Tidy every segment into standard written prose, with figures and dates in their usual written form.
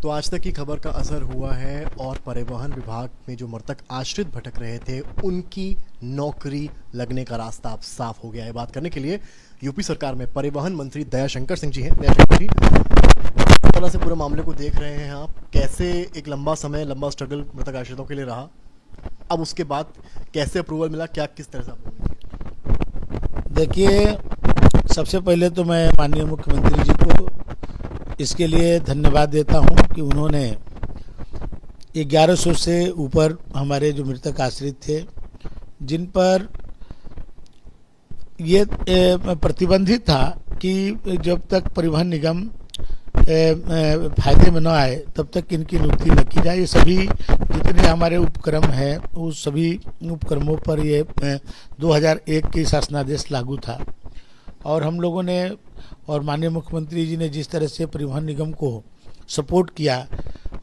तो आज तक की खबर का असर हुआ है और परिवहन विभाग में जो मृतक आश्रित भटक रहे थे उनकी नौकरी लगने का रास्ता अब साफ हो गया है। बात करने के लिए यूपी सरकार में परिवहन मंत्री दयाशंकर सिंह जी हैं। दयाशंकर जी, किस तरह से पूरे मामले को देख रहे हैं आप? कैसे एक लंबा समय लंबा स्ट्रगल मृतक आश्रितों के लिए रहा, अब उसके बाद कैसे अप्रूवल मिला, क्या किस तरह से अप्रूवल? देखिए, सबसे पहले तो मैं माननीय मुख्यमंत्री जी को इसके लिए धन्यवाद देता हूं कि उन्होंने 1100 से ऊपर हमारे जो मृतक आश्रित थे, जिन पर ये प्रतिबंधित था कि जब तक परिवहन निगम फायदे में न आए तब तक इनकी नियुक्ति न की जाए। ये सभी जितने हमारे उपक्रम हैं उस सभी उपक्रमों पर ये 2001 के शासनादेश लागू था और हम लोगों ने और माननीय मुख्यमंत्री जी ने जिस तरह से परिवहन निगम को सपोर्ट किया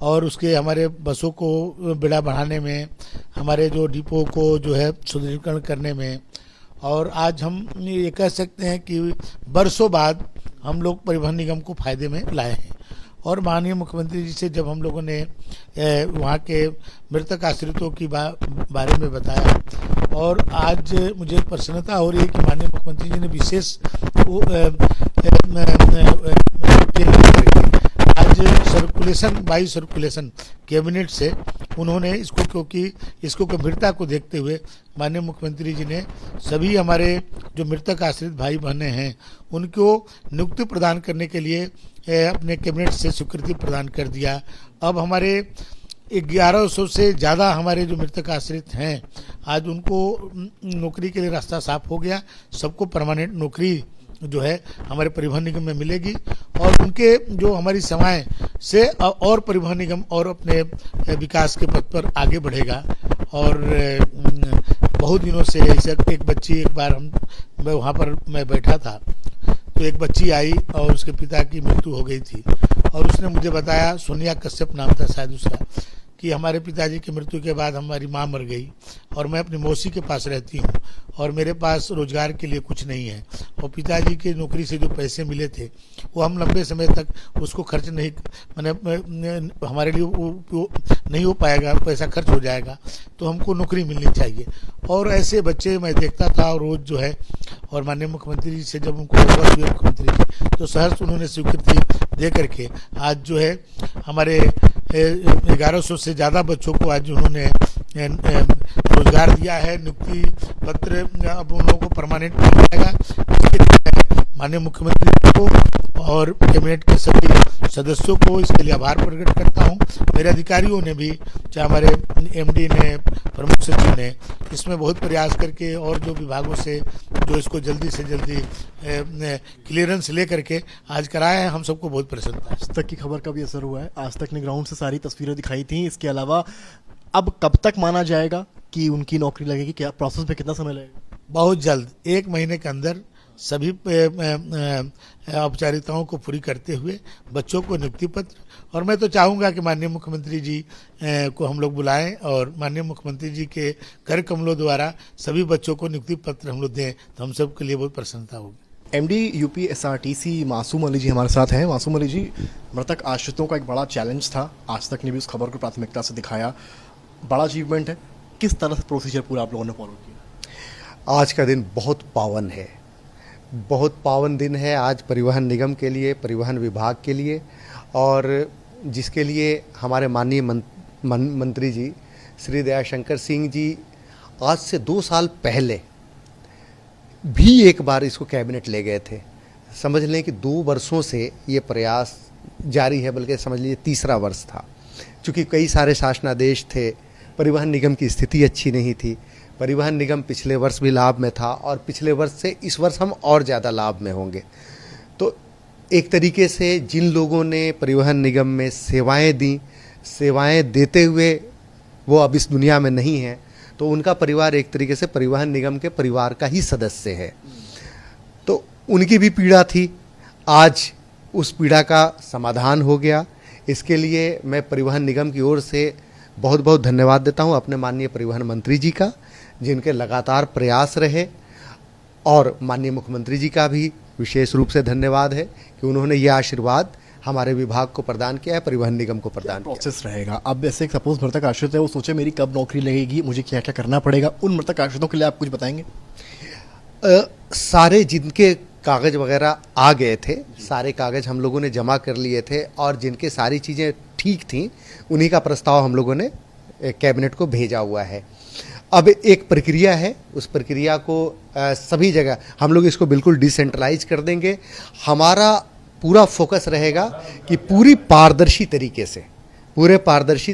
और उसके हमारे बसों को बेड़ा बढ़ाने में, हमारे जो डिपो को जो है सुदृढ़ीकरण करने में, और आज हम ये कह सकते हैं कि बरसों बाद हम लोग परिवहन निगम को फायदे में लाए हैं। और माननीय मुख्यमंत्री जी से जब हम लोगों ने वहाँ के मृतक आश्रितों की बारे में बताया और आज मुझे प्रसन्नता हो रही है कि माननीय मुख्यमंत्री जी ने विशेष आज वायु सर्कुलेशन कैबिनेट से उन्होंने इसको, क्योंकि इसको गंभीरता को देखते हुए माननीय मुख्यमंत्री जी ने सभी हमारे जो मृतक आश्रित भाई बहने हैं उनको नियुक्ति प्रदान करने के लिए अपने कैबिनेट से स्वीकृति प्रदान कर दिया। अब हमारे 1100 से ज़्यादा हमारे जो मृतक आश्रित हैं आज उनको नौकरी के लिए रास्ता साफ हो गया। सबको परमानेंट नौकरी जो है हमारे परिवहन निगम में मिलेगी और उनके जो हमारी सेवाएं से और परिवहन निगम और अपने विकास के पथ पर आगे बढ़ेगा। और बहुत दिनों से एक बच्ची, एक बार मैं वहाँ पर मैं बैठा था तो एक बच्ची आई और उसके पिता की मृत्यु हो गई थी और उसने मुझे बताया, सोनिया कश्यप नाम था शायद उसका, कि हमारे पिताजी की मृत्यु के बाद हमारी माँ मर गई और मैं अपनी मौसी के पास रहती हूँ और मेरे पास रोजगार के लिए कुछ नहीं है और पिताजी की नौकरी से जो पैसे मिले थे वो हम लंबे समय तक उसको खर्च नहीं, मैंने हमारे लिए वो नहीं हो पाएगा, पैसा खर्च हो जाएगा, तो हमको नौकरी मिलनी चाहिए। और ऐसे बच्चे मैं देखता था रोज जो है। और माननीय मुख्यमंत्री जी से जब उनको अवगत हुए मुख्यमंत्री जी, तो सहर्ष उन्होंने स्वीकृति दे करके आज जो है हमारे 1100 से ज़्यादा बच्चों को आज उन्होंने रोजगार दिया है। नियुक्ति पत्र अब उन लोगों को परमानेंट मिल जाएगा। माननीय मुख्यमंत्री को और कैबिनेट के सभी सदस्यों को इसके लिए आभार प्रकट करता हूं। मेरे अधिकारियों ने भी, चाहे हमारे एमडी ने, प्रमुख सचिव ने, इसमें बहुत प्रयास करके और जो विभागों से जो इसको जल्दी से जल्दी क्लियरेंस ले करके आज कराया है, हम सबको बहुत प्रसन्नता है। आज तक की खबर का भी असर हुआ है। आज तक ने ग्राउंड से सारी तस्वीरें दिखाई थी। इसके अलावा अब कब तक माना जाएगा कि उनकी नौकरी लगेगी? क्या प्रोसेस में कितना समय लगेगा? बहुत जल्द, 1 महीने के अंदर सभी औपचारिकताओं को पूरी करते हुए बच्चों को नियुक्ति पत्र, और मैं तो चाहूँगा कि माननीय मुख्यमंत्री जी को हम लोग बुलाएं और माननीय मुख्यमंत्री जी के कर कमलों द्वारा सभी बच्चों को नियुक्ति पत्र हम लोग दें तो हम सब के लिए बहुत प्रसन्नता होगी। एमडी यूपी एसआरटीसी मासूम अली जी हमारे साथ हैं। मासूम अली जी, मृतक आश्रितों का एक बड़ा चैलेंज था, आज तक ने भी उस खबर को प्राथमिकता से दिखाया, बड़ा अचीवमेंट है। किस तरह से प्रोसीजर पूरा आप लोगों ने फॉलो किया? आज का दिन बहुत पावन है, बहुत पावन दिन है आज परिवहन निगम के लिए, परिवहन विभाग के लिए, और जिसके लिए हमारे माननीय मंत्री जी श्री दयाशंकर सिंह जी आज से 2 साल पहले भी एक बार इसको कैबिनेट ले गए थे। समझ लें कि 2 वर्षों से ये प्रयास जारी है, बल्कि समझ लीजिए तीसरा वर्ष था। चूँकि कई सारे शासनादेश थे, परिवहन निगम की स्थिति अच्छी नहीं थी, परिवहन निगम पिछले वर्ष भी लाभ में था और पिछले वर्ष से इस वर्ष हम और ज़्यादा लाभ में होंगे। तो एक तरीके से जिन लोगों ने परिवहन निगम में सेवाएं दी, सेवाएं देते हुए वो अब इस दुनिया में नहीं हैं, तो उनका परिवार एक तरीके से परिवहन निगम के परिवार का ही सदस्य है। तो उनकी भी पीड़ा थी, आज उस पीड़ा का समाधान हो गया। इसके लिए मैं परिवहन निगम की ओर से बहुत बहुत धन्यवाद देता हूं अपने माननीय परिवहन मंत्री जी का, जिनके लगातार प्रयास रहे, और माननीय मुख्यमंत्री जी का भी विशेष रूप से धन्यवाद है कि उन्होंने ये आशीर्वाद हमारे विभाग को प्रदान किया है, परिवहन निगम को प्रदान किया है। प्रोसेस रहेगा? अब जैसे सपोज मृतक आश्रित है, वो सोचे मेरी कब नौकरी लगेगी, मुझे क्या क्या करना पड़ेगा, उन मृतक आश्रितों के लिए आप कुछ बताएंगे? सारे जिनके कागज़ वगैरह आ गए थे, सारे कागज़ हम लोगों ने जमा कर लिए थे और जिनके सारी चीज़ें ठीक थीं, उन्हीं का प्रस्ताव हम लोगों ने कैबिनेट को भेजा हुआ है। अब एक प्रक्रिया है, उस प्रक्रिया को सभी जगह हम लोग इसको बिल्कुल डिसेंट्रलाइज कर देंगे। हमारा पूरा फोकस रहेगा कि पूरी पारदर्शी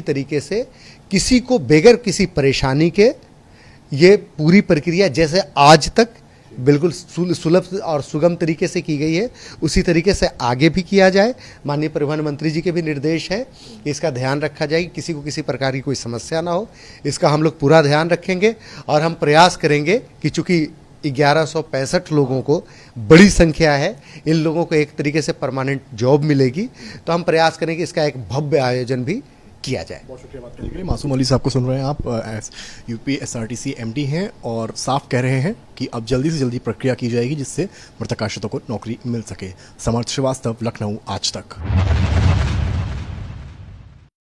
तरीके से किसी को बगैर किसी परेशानी के ये पूरी प्रक्रिया जैसे आज तक बिल्कुल सुलभ और सुगम तरीके से की गई है, उसी तरीके से आगे भी किया जाए। माननीय परिवहन मंत्री जी के भी निर्देश है कि इसका ध्यान रखा जाए कि किसी को किसी प्रकार की कोई समस्या ना हो। इसका हम लोग पूरा ध्यान रखेंगे और हम प्रयास करेंगे कि चूँकि 1165 लोगों को बड़ी संख्या है, इन लोगों को एक तरीके से परमानेंट जॉब मिलेगी, तो हम प्रयास करेंगे इसका एक भव्य आयोजन भी किया जाए। बहुत शुक्रिया बात करने के लिए। मासूम अली साहब को सुन रहे हैं आप, यूपी एसआरटीसी एमडी हैं और साफ कह रहे हैं कि अब जल्दी से जल्दी प्रक्रिया की जाएगी जिससे मृतक आश्रितों को नौकरी मिल सके। समर्थ श्रीवास्तव, लखनऊ, आज तक।